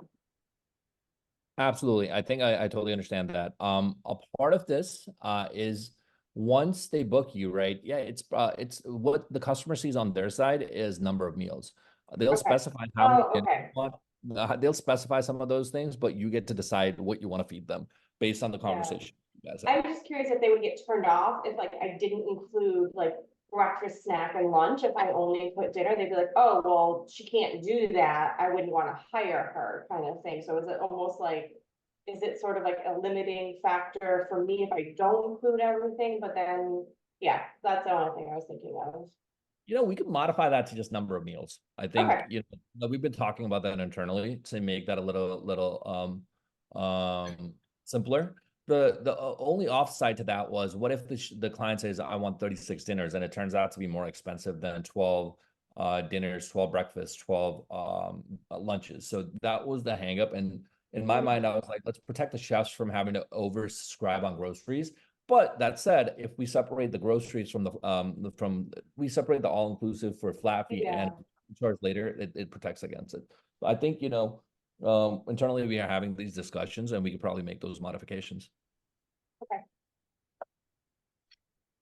Absolutely. I think I totally understand that. A part of this is once they book you, right? Yeah, it's what the customer sees on their side is number of meals. They'll Okay. specify how many Oh, dinners okay. you want. They'll specify some of those things, but you get to decide what you want to feed them based on the Yeah. conversation you guys have. I'm just curious if they would get turned off if like I didn't include like breakfast, snack, and lunch. If I only put dinner, they'd be like, oh, well, she can't do that. I wouldn't want to hire her kind of thing. So is it almost like, is it sort of like a limiting factor for me if I don't include everything? But then, yeah, that's the only thing I was thinking of. We could modify that to just number of meals. I think, Okay. we've been talking about that internally to make that a little simpler. The only offside to that was, what if the client says, I want 36 dinners, and it turns out to be more expensive than 12 dinners, 12 breakfasts, 12 lunches. So that was the hang up. And in my mind, I was like, let's protect the chefs from having to oversubscribe on groceries. But that said, if we separate the groceries from we separate the all-inclusive for flat fee Yeah. and charge later, it protects against it. But I think, internally we are having these discussions, and we could probably make those modifications. Okay.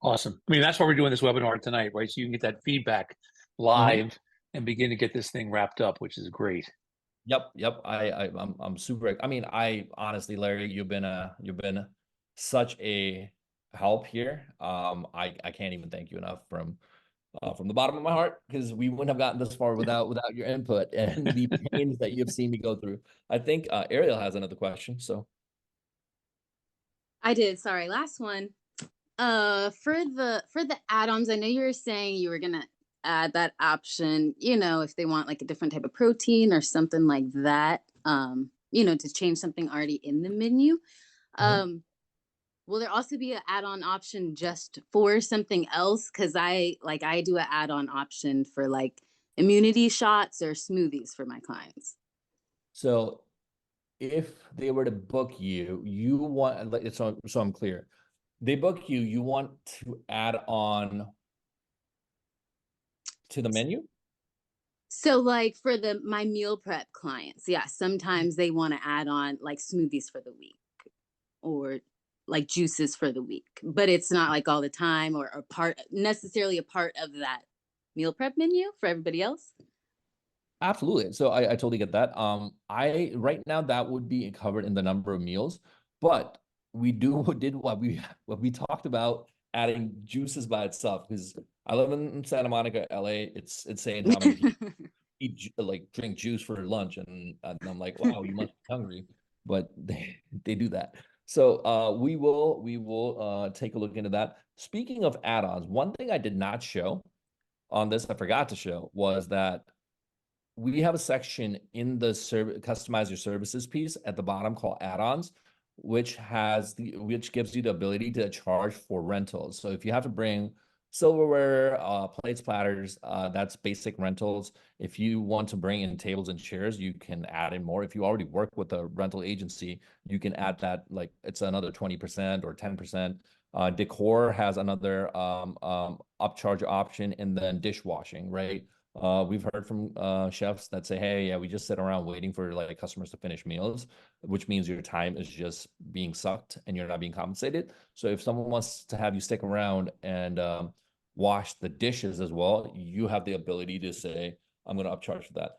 Awesome. I mean, that's why we're doing this webinar tonight, right? So you can get that feedback live and begin to get this thing wrapped up, which is great. Yep. I'm super. I mean, I honestly, Larry, you've been such a help here. I can't even thank you enough from the bottom of my heart, because we wouldn't have gotten this far without your input and the pains that you've seen me go through. I think Ariel has another question. So I did. Sorry, last one. For the add-ons, I know you were saying you were gonna add that option, if they want like a different type of protein or something like that, to change something already in the menu. Will there also be an add-on option just for something else? Because I do an add-on option for like immunity shots or smoothies for my clients. So if they were to book you, you want, so I'm clear. They book you, you want to add on to the menu? So like for my meal prep clients, yeah, sometimes they want to add on like smoothies for the week or like juices for the week, but it's not like all the time or necessarily a part of that meal prep menu for everybody else. Absolutely. So I totally get that. Right now that would be covered in the number of meals, but we did what we talked about, adding juices by itself, because I live in Santa Monica, LA. It's saying how many people drink juice for lunch, and I'm like, wow, you must be hungry, but they do that. So we will take a look into that. Speaking of add-ons, one thing I did not show on this, I forgot to show, was that we have a section in the customize your services piece at the bottom called add-ons, which gives you the ability to charge for rentals. So if you have to bring silverware, plates, platters, that's basic rentals. If you want to bring in tables and chairs, you can add in more. If you already work with a rental agency, you can add that, like it's another 20% or 10%. Decor has another upcharge option, and then dishwashing, right? We've heard from chefs that say, hey, yeah, we just sit around waiting for like customers to finish meals, which means your time is just being sucked and you're not being compensated. So if someone wants to have you stick around and wash the dishes as well, you have the ability to say, I'm going to upcharge for that.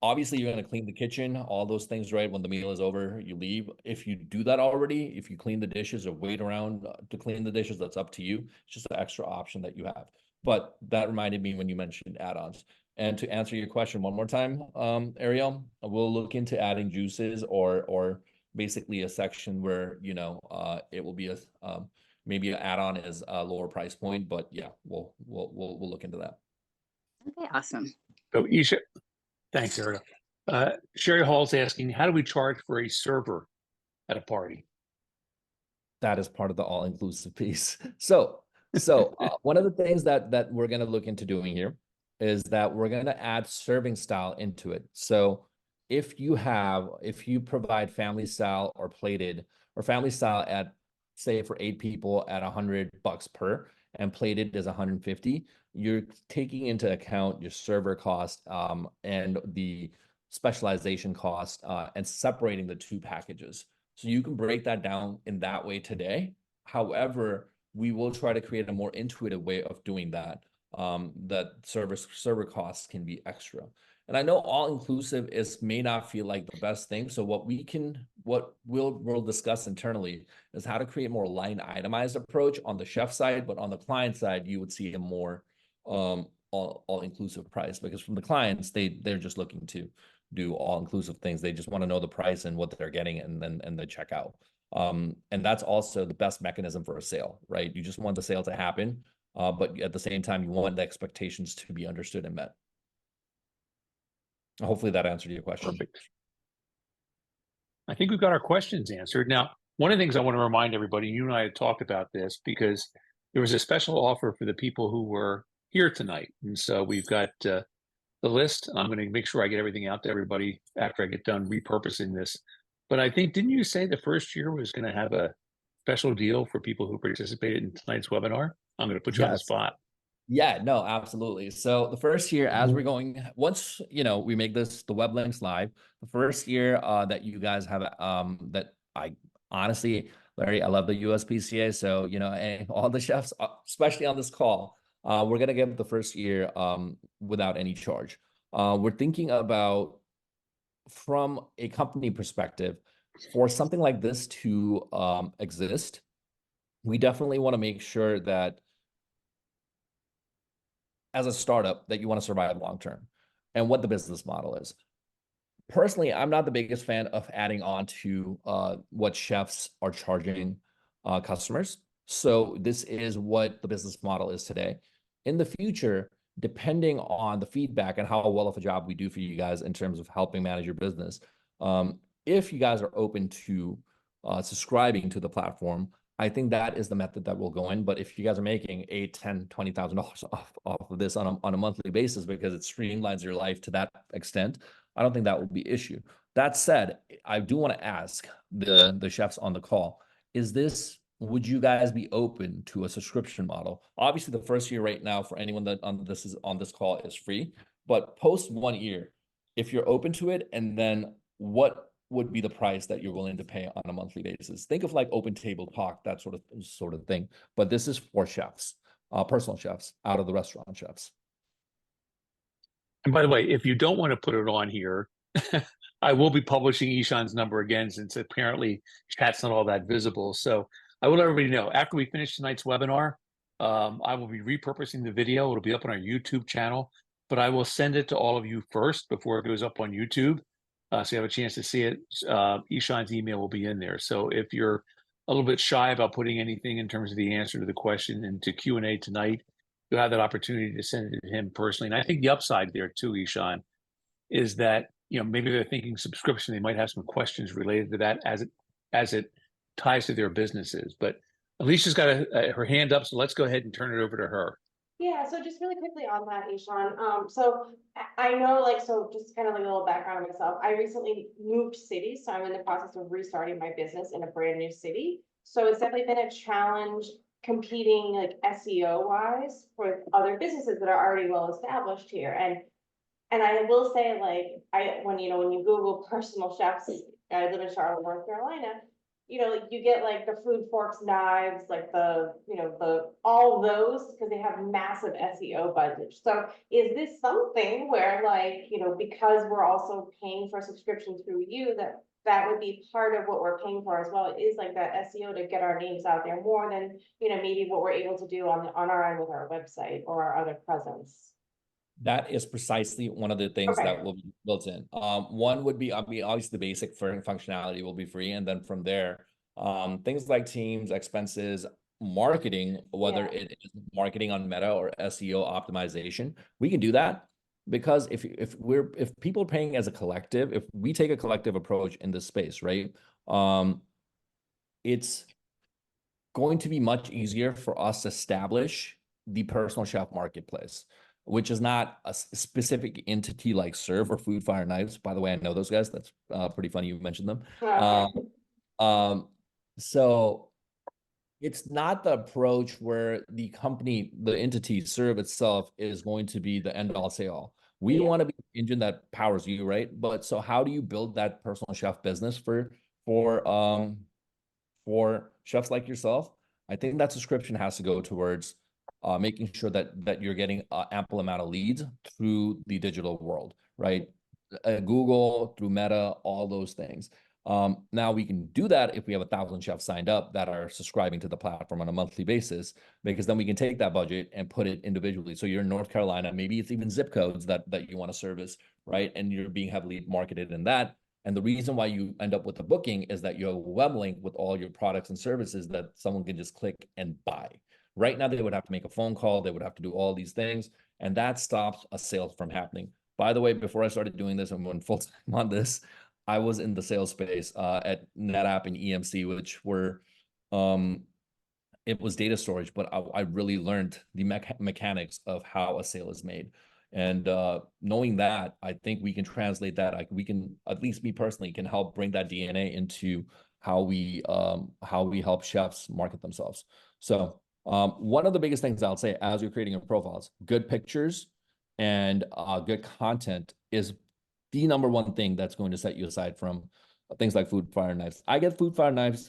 Obviously, you're going to clean the kitchen, all those things, right? When the meal is over, you leave. If you do that already, if you clean the dishes or wait around to clean the dishes, that's up to you. It's just an extra option that you have. But that reminded me when you mentioned add-ons. And to answer your question one more time, Ariel, we'll look into adding juices or basically a section where, you know, it will be a maybe an add-on is a lower price point. But yeah, we'll look into that. Okay, awesome. So Isha, thanks, Erica. Sherry Hall's asking, how do we charge for a server at a party? That is part of the all-inclusive piece. So one of the things that we're going to look into doing here is that we're going to add serving style into it. So if you provide family style or plated, or family style at, say, for 8 people at $100 per, and plated is 150, you're taking into account your server cost and the specialization cost and separating the two packages. So you can break that down in that way today. However, we will try to create a more intuitive way of doing that. That server costs can be extra. And I know all inclusive may not feel like the best thing. So what we'll discuss internally is how to create more line itemized approach on the chef side, but on the client side, you would see a more all inclusive price, because from the clients, they're just looking to do all inclusive things. They just want to know the price and what they're getting, and they check out. And that's also the best mechanism for a sale, right? You just want the sale to happen, but at the same time, you want the expectations to be understood and met. Hopefully that answered your question. Perfect. I think we've got our questions answered. Now, one of the things I want to remind everybody, you and I had talked about this because there was a special offer for the people who were here tonight. And so we've got the list, and I'm going to make sure I get everything out to everybody after I get done repurposing this. But I think, didn't you say the first year was going to have a special deal for people who participated in tonight's webinar? I'm going to put you on the spot. Yeah, no, absolutely. So the first year, as we're going, once, you know, we make the web links live, the first year that you guys have, that I honestly, Larry, I love the USPCA. So, you know, and all the chefs, especially on this call, we're going to give the first year without any charge. We're thinking about, from a company perspective, for something like this to exist, we definitely want to make sure that as a startup that you want to survive long term, and what the business model is. Personally, I'm not the biggest fan of adding on to what chefs are charging customers. So this is what the business model is today. In the future, depending on the feedback and how well of a job we do for you guys in terms of helping manage your business, if you guys are open to subscribing to the platform, I think that is the method that will go in. But if you guys are making $8,000, $10,000, $20,000 off of this on a monthly basis, because it streamlines your life to that extent, I don't think that will be an issue. That said, I do want to ask the chefs on the call, would you guys be open to a subscription model? Obviously, the first year right now for anyone that on this call is free, but post 1 year, if you're open to it, and then what would be the price that you're willing to pay on a monthly basis? Think of like Open Table Talk, that sort of thing. But this is for chefs, personal chefs, out of the restaurant chefs. And by the way, if you don't want to put it on here, I will be publishing Ishan's number again, since apparently chat's not all that visible. So I will let everybody know, after we finish tonight's webinar, I will be repurposing the video. It'll be up on our YouTube channel, but I will send it to all of you first before it goes up on YouTube. So you have a chance to see it. Ishan's email will be in there. So if you're a little bit shy about putting anything in terms of the answer to the question into Q&A tonight, you'll have that opportunity to send it to him personally. And I think the upside there too, Ishan, is that, you know, maybe they're thinking subscription, they might have some questions related to that as it ties to their businesses. But Alicia's got her hand up, so let's go ahead and turn it over to her. Yeah, so just really quickly on that, Ishan. So I know, like, so just kind of like a little background on myself. I recently moved cities, so I'm in the process of restarting my business in a brand new city. So it's definitely been a challenge competing like SEO wise with other businesses that are already well established here. And I will say, like, when you Google personal chefs, I live in Charlotte, North Carolina, like you get like the food, forks, knives, like all those, because they have massive SEO budgets. So is this something where, like, because we're also paying for subscription through you, that would be part of what we're paying for as well? It is like that SEO to get our names out there more than, maybe what we're able to do on our end with our website or our other presence. That is precisely one of the things Okay. that will be built in. One would be, obviously the basic for functionality will be free. And then from there, things like teams, expenses, marketing, whether it is marketing on Meta or SEO optimization, we can do that. Because if people are paying as a collective, if we take a collective approach in this space, right? It's going to be much easier for us to establish the personal chef marketplace, which is not a specific entity like Srve or Food Fire Knives. By the way, I know those guys. That's pretty funny you mentioned them. So it's not the approach where the company, the entity Srve itself is going to be the end all say all. We want to be the engine that powers you, right? But so how do you build that personal chef business for chefs like yourself? I think that subscription has to go towards making sure that you're getting ample amount of leads through the digital world, right? Google, through Meta, all those things. Now we can do that if we have 1,000 chefs signed up that are subscribing to the platform on a monthly basis, because then we can take that budget and put it individually. So you're in North Carolina, maybe it's even zip codes that you want to service, right? And you're being heavily marketed in that. And the reason why you end up with a booking is that you have a web link with all your products and services that someone can just click and buy. Right now, they would have to make a phone call. They would have to do all these things, and that stops a sale from happening. By the way, before I started doing this and went full time on this, I was in the sales space at NetApp and EMC, which were, it was data storage, but I really learned the mechanics of how a sale is made. And knowing that, I think we can translate that. We can, at least me personally, can help bring that DNA into how we help chefs market themselves. So one of the biggest things I'll say as you're creating your profiles, good pictures and good content is the number one thing that's going to set you aside from things like Food Fire Knives. I get Food Fire Knives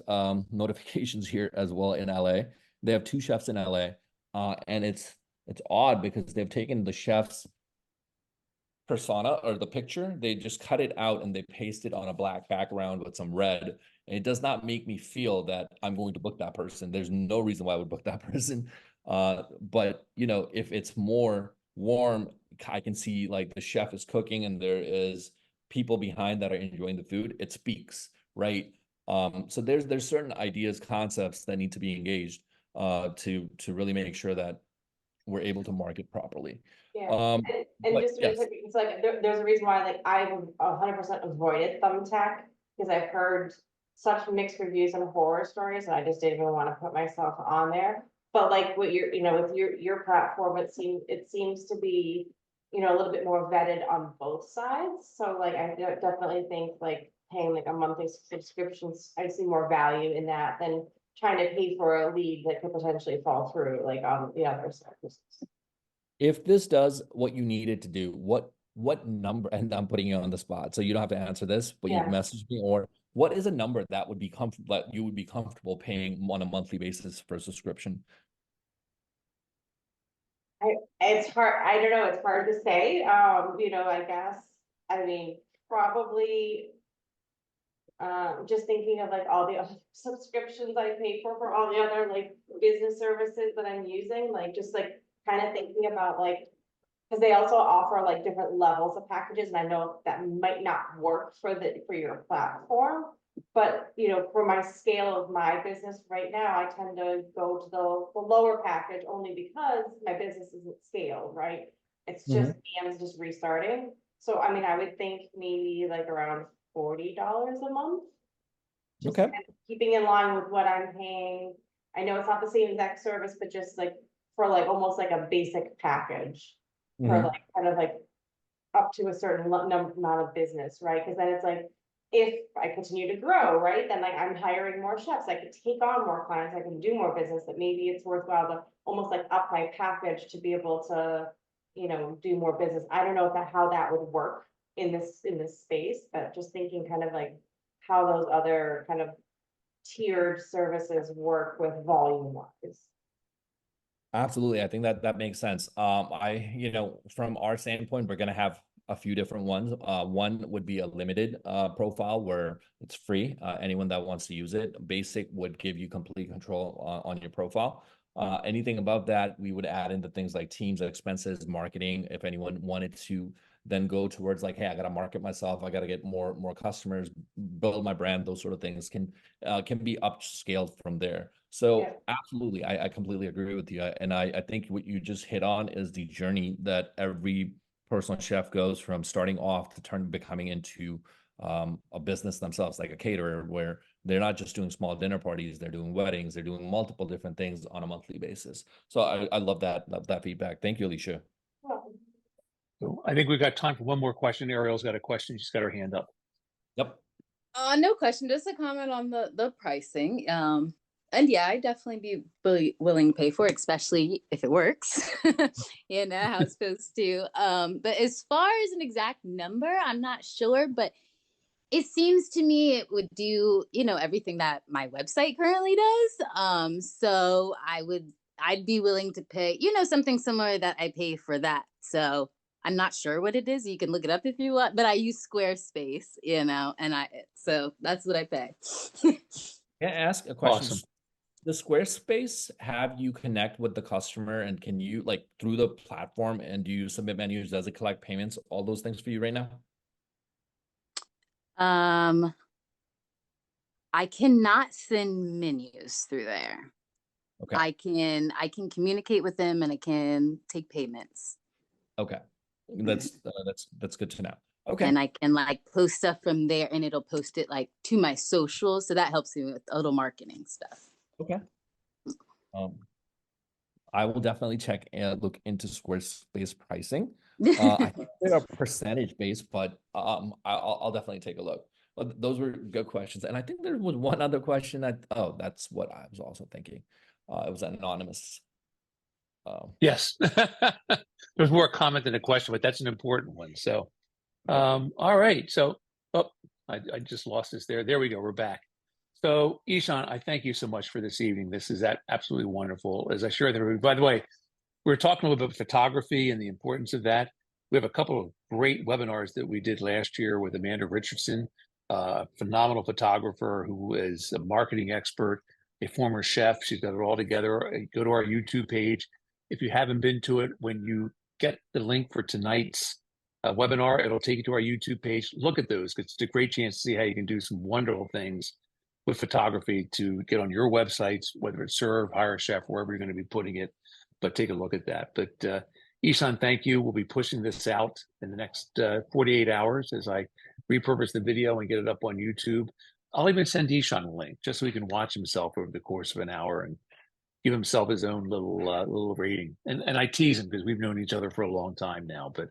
notifications here as well in LA. They have 2 chefs in LA, and it's odd because they've taken the chef's persona or the picture, they just cut it out and they paste it on a black background with some red. And it does not make me feel that I'm going to book that person. There's no reason why I would book that person. But if it's more warm, I can see like the chef is cooking and there is people behind that are enjoying the food. It speaks, right? So there's certain ideas, concepts that need to be engaged to really make sure that we're able to market properly. And just to be clear, it's like there's a reason why, like, I've 100% avoided Thumbtack, because I've heard such mixed reviews and horror stories, and I just didn't even want to put myself on there. But like what you're, with your platform, it seems to be, a little bit more vetted on both sides. So like I definitely think like paying like a monthly subscriptions, I see more value in that than trying to pay for a lead that could potentially fall through like on the other services. If this does what you need it to do, what number, and I'm putting you on the spot, so you don't have to answer this, but you can message me, or what is a number that would be comfortable, that you would be comfortable paying on a monthly basis for a subscription? It's hard. I don't know. It's hard to say. I guess, I mean, probably, just thinking of like all the other subscriptions I pay for all the other like business services that I'm using, like just like kind of thinking about like, because they also offer like different levels of packages, and I know that might not work for your platform, but for my scale of my business right now, I tend to go to the lower package only because my business isn't scaled, right? It's just I'm just restarting. So I mean, I would think maybe like around $40 a month. Just keeping in line with what I'm paying. I know it's not the same exact service, but just like for like almost like a basic package for like kind of like up to a certain amount of business, right? Because then it's like if I continue to grow, right, then like I'm hiring more chefs, I could take on more clients, I can do more business, that maybe it's worthwhile to almost like up my package to be able to, you know, do more business. I don't know if that, how that would work in this space, but just thinking kind of like how those other kind of tiered services work with volume wise. Absolutely. I think that that makes sense. You know, from our standpoint, we're going to have a few different ones. One would be a limited profile where it's free. Anyone that wants to use it. Basic would give you complete control on your profile. Anything above that, we would add into things like teams, expenses, marketing. If anyone wanted to then go towards like, hey, I got to market myself, I got to get more customers, build my brand, those sort of things can be upscaled from there. So Yeah. absolutely, I completely agree with you. And I think what you just hit on is the journey that every personal chef goes from starting off to becoming into a business themselves, like a caterer, where they're not just doing small dinner parties, they're doing weddings, they're doing multiple different things on a monthly basis. So I love that feedback. Thank you, Alicia. Well, So I think we've got time for one more question. Ariel's got a question. She's got her hand up. Yep. No question, just a comment on the pricing. And yeah, I'd definitely be willing to pay for it, especially if it works, you know, how it's supposed to. But as far as an exact number, I'm not sure, but it seems to me it would do, you know, everything that my website currently does. So I'd be willing to pay, you know, something similar that I pay for that. So I'm not sure what it is. You can look it up if you want, but I use Squarespace, you know, so that's what I pay. Can I ask a question? Awesome. Does Squarespace have you connect with the customer, and can you like through the platform, and do you submit menus? Does it collect payments? All those things for you right now? I cannot send menus through there. Okay. I can communicate with them and I can take payments. Okay. That's good to know. Okay. And I can like post stuff from there, and it'll post it like to my social. So that helps me with a little marketing stuff. Okay. I will definitely check and look into Squarespace pricing. I think they're a percentage base, but I'll definitely take a look. But those were good questions, and I think there was one other question that's what I was also thinking. It was anonymous. Yes. There's more a comment than a question, but that's an important one. So, all right. So, I just lost this there. There we go. We're back. So, Ishan, I thank you so much for this evening. This is absolutely wonderful. As I share with everybody, by the way, we were talking a little bit about photography and the importance of that. We have a couple of great webinars that we did last year with Amanda Richardson, a phenomenal photographer who is a marketing expert, a former chef. She's got it all together. Go to our YouTube page. If you haven't been to it, when you get the link for tonight's webinar, it'll take you to our YouTube page. Look at those, because it's a great chance to see how you can do some wonderful things with photography to get on your websites, whether it's Srve, Hire a Chef, wherever you're going to be putting it. But take a look at that. But Ishan, thank you. We'll be pushing this out in the next 48 hours as I repurpose the video and get it up on YouTube. I'll even send Ishan a link just so he can watch himself over the course of an hour and give himself his own little rating. And I tease him because we've known each other for a long time now. But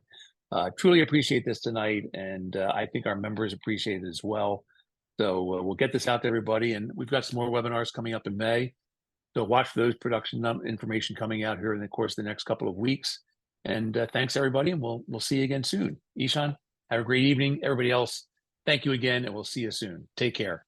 truly appreciate this tonight, and I think our members appreciate it as well. So we'll get this out to everybody, and we've got some more webinars coming up in May. So watch for those production information coming out here in the course of the next couple of weeks. And thanks everybody, and we'll see you again soon. Ishan, have a great evening. Everybody else, thank you again, and we'll see you soon. Take care.